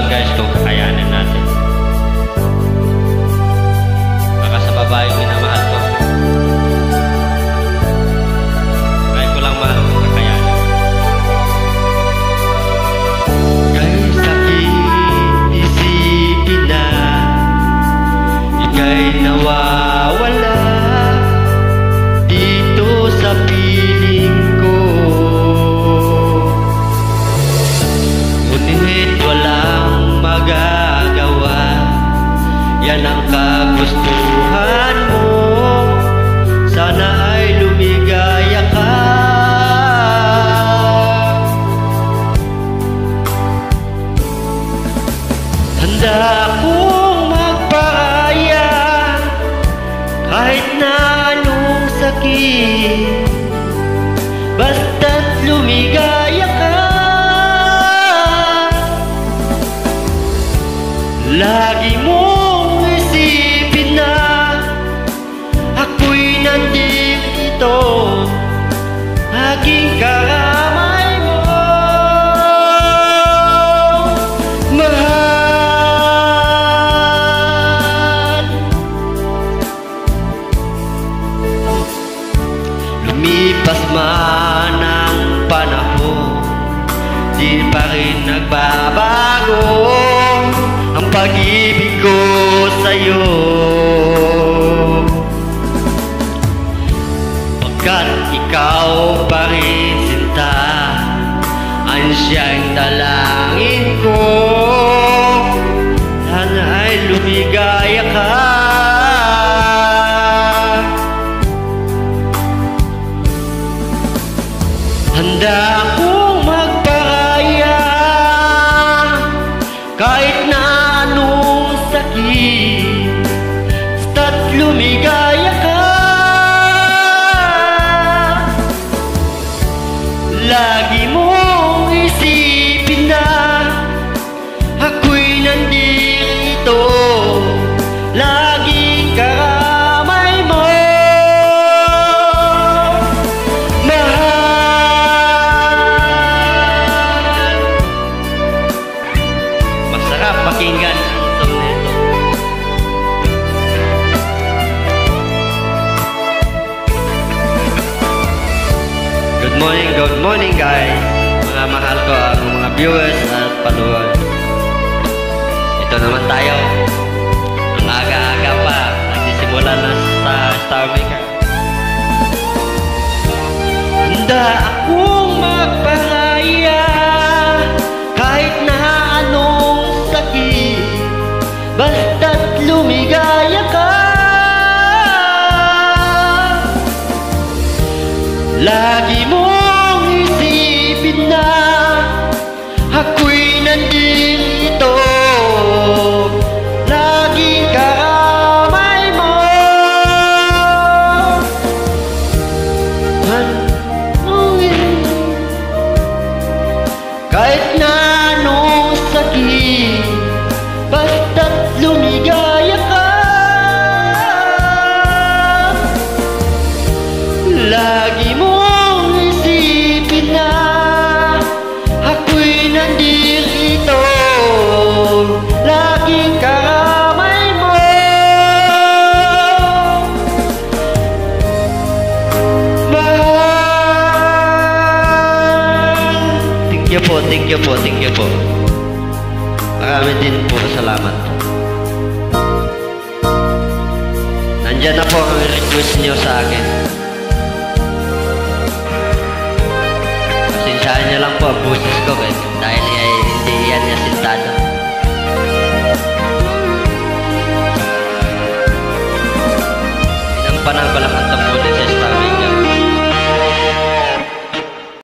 guys kung kakayanin natin. Baka sa babae minamahal ko. Try ko lang mahal kung kakayanin. Kahit sakit isipin na ika'y nawawala dito sa piling ko. Ngunit walang magagawa, yan ang kagustuhan mo. Sana ay lumigaya ka. Handa akong magparaya kahit na anong sakit, basta't lumigaya ka. Lagi mong isipin na ako'y nandito, aking karamay mo. Mahal, lumipas man ang panahon, di pa rin nagbabago ang pag-ibig ko sa'yo. Pagkat ikaw pa rin sinta, ansiyang dalangin ko. Sana ay lumigaya ka. Handa akong magparaya kahit na anong sakit, basta't lumigaya ka. Lagi mong isipin na ako'y nandito, laging karamay mo. Mahal, masarap pakinggan ang song nito. Good morning guys, mga mahal ko, ang mga viewers at followers. Ito naman tayo, ang aga-aga pa, nagsisimula na sa Star Maker. Handa akong magparaya kahit na anong sakit, basta't lumigaya ka. Lagi mong isipin na ako'y nandito, laging karamay mo. Kahit na anong sakit, basta't lumigaya ka. Lagi mong isipin na ako'y nandito, laging karamay mo. Mahal, thank you po, thank you po, thank you po. Marami din po salamat po. Nandyan na po ang request nyo sa akin. Pasensyahan nyo lang po ang boses ko dahil